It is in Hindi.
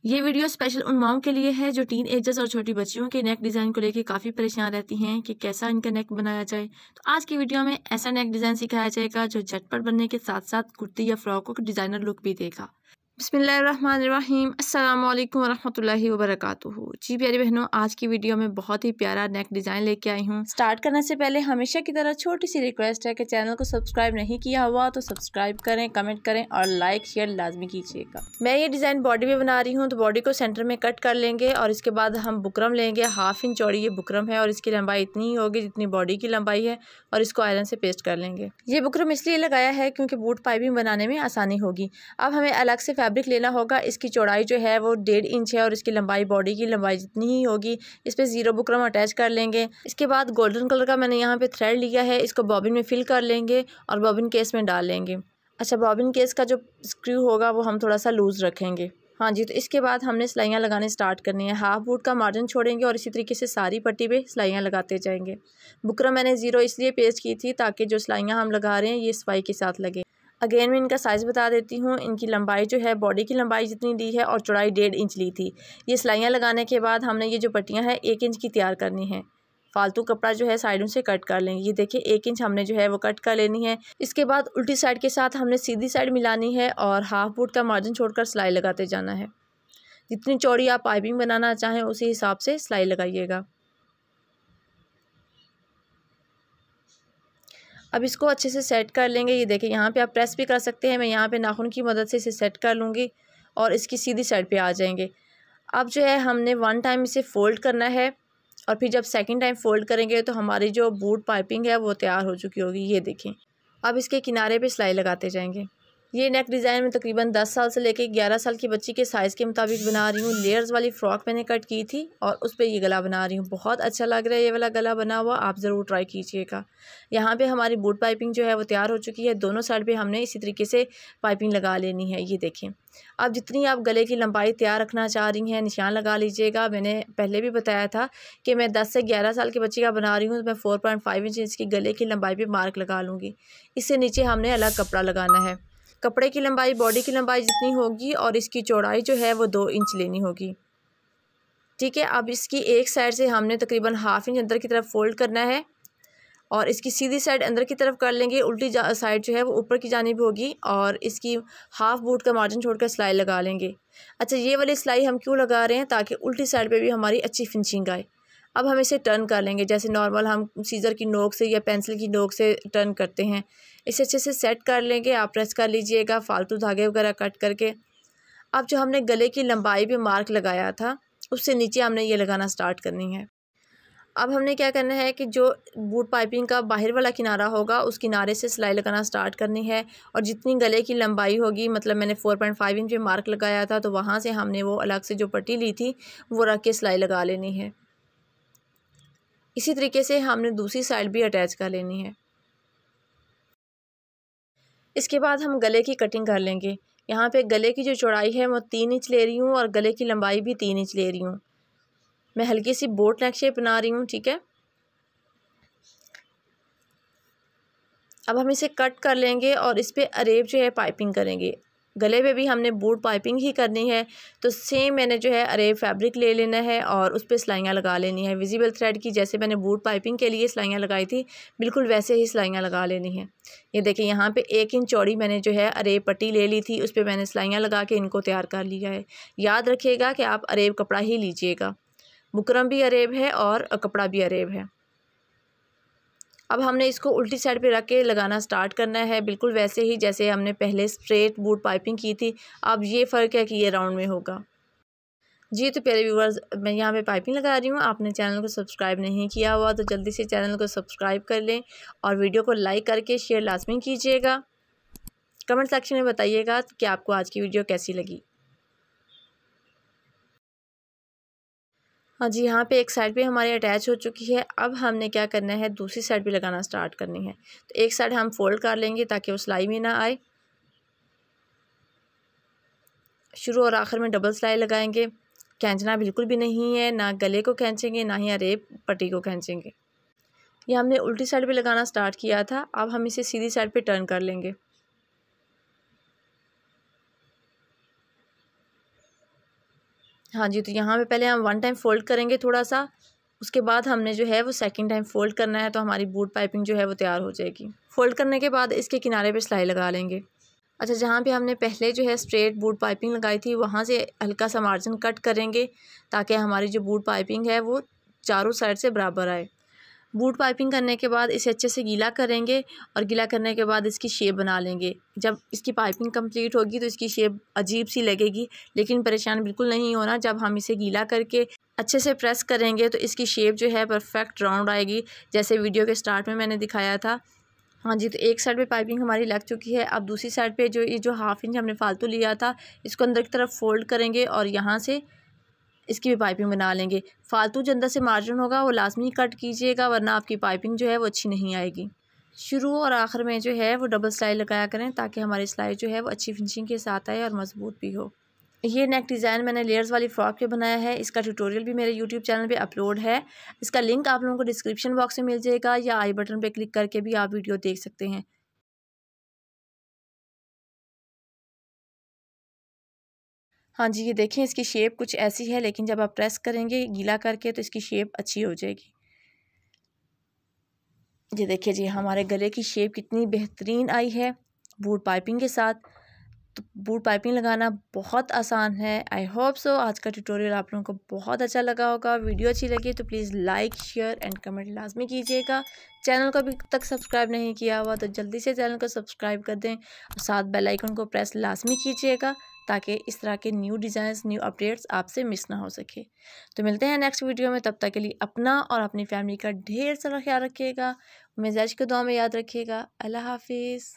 ये वीडियो स्पेशल उन माओं के लिए है जो टीन एजर्स और छोटी बच्चियों के नेक डिज़ाइन को लेकर काफ़ी परेशान रहती हैं कि कैसा इनका नेक बनाया जाए। तो आज की वीडियो में ऐसा नेक डिज़ाइन सिखाया जाएगा जो झटपट बनने के साथ साथ कुर्ती या फ्रॉक को डिज़ाइनर लुक भी देगा। बिस्मिल्लाहिर्रहमानिर्रहीम, अस्सलाम वालेकुम वरहमतुल्लाहि वबरकातुहू। जी प्यारी बहनों, आज की वीडियो में बहुत ही प्यारा नेक डिज़ाइन लेके आई हूँ। स्टार्ट करने से पहले हमेशा की तरह छोटी सी रिक्वेस्ट है कि चैनल को सब्सक्राइब नहीं किया हुआ तो सब्सक्राइब करें, कमेंट करें और लाइक शेयर लाजमी कीजिएगा। मैं ये डिज़ाइन बॉडी में बना रही हूँ, तो बॉडी को सेंटर में कट कर लेंगे और इसके बाद हम बुकरम लेंगे। 1/2 इंच चौड़ी ये बुकरम है और इसकी लंबाई इतनी ही होगी जितनी बॉडी की लंबाई है, और इसको आयरन से पेस्ट कर लेंगे। ये बुकरम इसलिए लगाया है क्योंकि बूट पाइपिंग बनाने में आसानी होगी। अब हमें अलग से फैब्रिक लेना होगा। इसकी चौड़ाई जो है वो 1.5 इंच है और इसकी लंबाई बॉडी की लंबाई जितनी ही होगी। इस पे 0 बुकरम अटैच कर लेंगे। इसके बाद गोल्डन कलर का मैंने यहाँ पे थ्रेड लिया है, इसको बॉबिन में फिल कर लेंगे और बॉबिन केस में डाल लेंगे। अच्छा, बॉबिन केस का जो स्क्रू होगा वो हम थोड़ा सा लूज़ रखेंगे। हाँ जी, तो इसके बाद हमने सिलाइयाँ लगाने स्टार्ट करनी है। 1/2 बूट का मार्जिन छोड़ेंगे और इसी तरीके से सारी पट्टी पे सिलाइयाँ लगाते जाएंगे। बुकरम मैंने 0 इसलिए पेस्ट की थी ताकि जो सिलाइयाँ हम लगा रहे हैं ये सफाई के साथ लगे। अगेन मैं इनका साइज़ बता देती हूँ। इनकी लंबाई जो है बॉडी की लंबाई जितनी ली है और चौड़ाई 1.5 इंच ली थी। ये सिलाइयाँ लगाने के बाद हमने ये जो पट्टियाँ हैं 1 इंच की तैयार करनी है। फालतू कपड़ा जो है साइडों से कट कर लेंगे। ये देखिए 1 इंच हमने जो है वो कट कर लेनी है। इसके बाद उल्टी साइड के साथ हमने सीधी साइड मिलानी है और 1/2 फुट का मार्जिन छोड़कर सिलाई लगाते जाना है। जितनी चौड़ी आप पाइपिंग बनाना चाहें उसी हिसाब से सिलाई लगाइएगा। अब इसको अच्छे से सेट कर लेंगे। ये देखिए यहाँ पे आप प्रेस भी कर सकते हैं। मैं यहाँ पे नाखून की मदद से इसे सेट कर लूँगी और इसकी सीधी साइड पे आ जाएंगे। अब जो है हमने 1 टाइम इसे फ़ोल्ड करना है और फिर जब सेकंड टाइम फ़ोल्ड करेंगे तो हमारी जो बूट पाइपिंग है वो तैयार हो चुकी होगी। ये देखें। अब इसके किनारे पे सिलाई लगाते जाएंगे। ये नेक डिज़ाइन में तकरीबन 10 साल से लेकर 11 साल की बच्ची के साइज़ के मुताबिक बना रही हूँ। लेयर्स वाली फ़्रॉक मैंने कट की थी और उस पर ये गला बना रही हूँ। बहुत अच्छा लग रहा है ये वाला गला बना हुआ, आप ज़रूर ट्राई कीजिएगा। यहाँ पे हमारी बूट पाइपिंग जो है वो तैयार हो चुकी है। दोनों साइड पे हमने इसी तरीके से पाइपिंग लगा लेनी है। ये देखें। अब जितनी आप गले की लंबाई तैयार रखना चाह रही हैं निशान लगा लीजिएगा। मैंने पहले भी बताया था कि मैं 10 से 11 साल की बच्ची का बना रही हूँ, तो मैं 4.5 इंच इसकी गले की लंबाई पे मार्क लगा लूँगी। इससे नीचे हमने अलग कपड़ा लगाना है। कपड़े की लंबाई बॉडी की लंबाई जितनी होगी और इसकी चौड़ाई जो है वो 2 इंच लेनी होगी। ठीक है। अब इसकी एक साइड से हमने तकरीबन 1/2 इंच अंदर की तरफ फोल्ड करना है और इसकी सीधी साइड अंदर की तरफ कर लेंगे। उल्टी साइड जो है वो ऊपर की जानिब होगी और इसकी 1/2 बूट का मार्जिन छोड़कर सिलाई लगा लेंगे। अच्छा, ये वाली सिलाई हम क्यों लगा रहे हैं? ताकि उल्टी साइड पे भी हमारी अच्छी फिनिशिंग आए। अब हम इसे टर्न कर लेंगे जैसे नॉर्मल हम सीज़र की नोक से या पेंसिल की नोक से टर्न करते हैं। इसे अच्छे से सेट कर लेंगे। आप प्रेस कर लीजिएगा फालतू धागे वगैरह कट करके। अब जो हमने गले की लंबाई पे मार्क लगाया था उससे नीचे हमने ये लगाना स्टार्ट करनी है। अब हमने क्या करना है कि जो बूट पाइपिंग का बाहर वाला किनारा होगा उस किनारे से सिलाई लगाना स्टार्ट करनी है और जितनी गले की लंबाई होगी, मतलब मैंने 4.5 इंच पे मार्क लगाया था तो वहाँ से हमने वो अलग से जो पट्टी ली थी वो रख के सिलाई लगा लेनी है। इसी तरीके से हमने दूसरी साइड भी अटैच कर लेनी है। इसके बाद हम गले की कटिंग कर लेंगे। यहाँ पे गले की जो चौड़ाई है वो 3 इंच ले रही हूँ और गले की लंबाई भी 3 इंच ले रही हूँ। मैं हल्की सी बोट नेक शेप बना रही हूँ। ठीक है। अब हम इसे कट कर लेंगे और इस पे अरेब जो है पाइपिंग करेंगे। गले पे भी हमने बूट पाइपिंग ही करनी है, तो सेम मैंने जो है अरेब फैब्रिक ले लेना है और उस पे सिलाइयाँ लगा लेनी है। विजिबल थ्रेड की जैसे मैंने बूट पाइपिंग के लिए सिलाइयाँ लगाई थी बिल्कुल वैसे ही सिलाइयाँ लगा लेनी है। ये देखिए यहाँ पे 1 इंच चौड़ी मैंने जो है अरेब पट्टी ले ली थी, उस पर मैंने सिलाइयाँ लगा के इनको तैयार कर लिया है। याद रखिएगा कि आप अरेब कपड़ा ही लीजिएगा। बुकरम भी अरेब है और कपड़ा भी अरेब है। अब हमने इसको उल्टी साइड पे रख के लगाना स्टार्ट करना है, बिल्कुल वैसे ही जैसे हमने पहले स्ट्रेट बूट पाइपिंग की थी। अब ये फ़र्क है कि ये राउंड में होगा। जी तो प्यारे व्यूवर्स, मैं यहाँ पे पाइपिंग लगा रही हूँ। आपने चैनल को सब्सक्राइब नहीं किया हुआ तो जल्दी से चैनल को सब्सक्राइब कर लें और वीडियो को लाइक करके शेयर लाजमी कीजिएगा। कमेंट सेक्शन में बताइएगा कि आपको आज की वीडियो कैसी लगी। हाँ जी, यहाँ पे एक साइड पे हमारी अटैच हो चुकी है। अब हमने क्या करना है, दूसरी साइड भी लगाना स्टार्ट करनी है। तो एक साइड हम फोल्ड कर लेंगे ताकि वो सिलाई में ना आए। शुरू और आखिर में डबल सिलाई लगाएंगे। खींचना बिल्कुल भी नहीं है, ना गले को खींचेंगे ना ही अरेब पट्टी को खींचेंगे। ये हमने उल्टी साइड पे लगाना स्टार्ट किया था। अब हम इसे सीधी साइड पे टर्न कर लेंगे। हाँ जी, तो यहाँ पे पहले हम 1 टाइम फ़ोल्ड करेंगे थोड़ा सा, उसके बाद हमने जो है वो सेकंड टाइम फ़ोल्ड करना है, तो हमारी बूट पाइपिंग जो है वो तैयार हो जाएगी। फ़ोल्ड करने के बाद इसके किनारे पे सिलाई लगा लेंगे। अच्छा, जहाँ पे हमने पहले जो है स्ट्रेट बूट पाइपिंग लगाई थी वहाँ से हल्का सा मार्जिन कट करेंगे, ताकि हमारी जो बूट पाइपिंग है वो चारों साइड से बराबर आए। बूट पाइपिंग करने के बाद इसे अच्छे से गीला करेंगे और गीला करने के बाद इसकी शेप बना लेंगे। जब इसकी पाइपिंग कंप्लीट होगी तो इसकी शेप अजीब सी लगेगी, लेकिन परेशान बिल्कुल नहीं होना। जब हम इसे गीला करके अच्छे से प्रेस करेंगे तो इसकी शेप जो है परफेक्ट राउंड आएगी, जैसे वीडियो के स्टार्ट में मैंने दिखाया था। हाँ जी, तो एक साइड पे पाइपिंग हमारी लग चुकी है। अब दूसरी साइड पे जो हाफ इंच हमने फालतू लिया था, इसको अंदर की तरफ फोल्ड करेंगे और यहाँ से इसकी भी पाइपिंग बना लेंगे। फालतू जो अंदर से मार्जिन होगा वो लाजमी कट कीजिएगा, वरना आपकी पाइपिंग जो है वो अच्छी नहीं आएगी। शुरू और आखिर में जो है वो डबल सिलाई लगाया करें, ताकि हमारी सिलाई जो है वो अच्छी फिनिशिंग के साथ आए और मजबूत भी हो। ये नेक डिज़ाइन मैंने लेयर्स वाली फ़्रॉक पे बनाया है। इसका ट्यूटोरियल भी मेरे यूट्यूब चैनल पे अपलोड है। इसका लिंक आप लोगों को डिस्क्रिप्शन बॉक्स में मिल जाएगा, या आई बटन पे क्लिक करके भी आप वीडियो देख सकते हैं। हाँ जी, ये देखें इसकी शेप कुछ ऐसी है, लेकिन जब आप प्रेस करेंगे गीला करके तो इसकी शेप अच्छी हो जाएगी। ये देखिए जी, हमारे गले की शेप कितनी बेहतरीन आई है बूट पाइपिंग के साथ। तो बूट पाइपिंग लगाना बहुत आसान है। आई होप सो आज का ट्यूटोरियल आप लोगों को बहुत अच्छा लगा होगा। वीडियो अच्छी लगी तो please like, share and comment लाजमी कीजिएगा। चैनल को अभी तक सब्सक्राइब नहीं किया हुआ तो जल्दी से चैनल को सब्सक्राइब कर दें और साथ बेल आइकन को प्रेस लाजमी कीजिएगा, ताकि इस तरह के न्यू डिज़ाइंस, न्यू अपडेट्स आपसे मिस ना हो सके। तो मिलते हैं नेक्स्ट वीडियो में, तब तक के लिए अपना और अपनी फैमिली का ढेर सारा ख्याल रखिएगा। मिजाज को दुआ में याद रखिएगा। अल्लाह हाफिज़।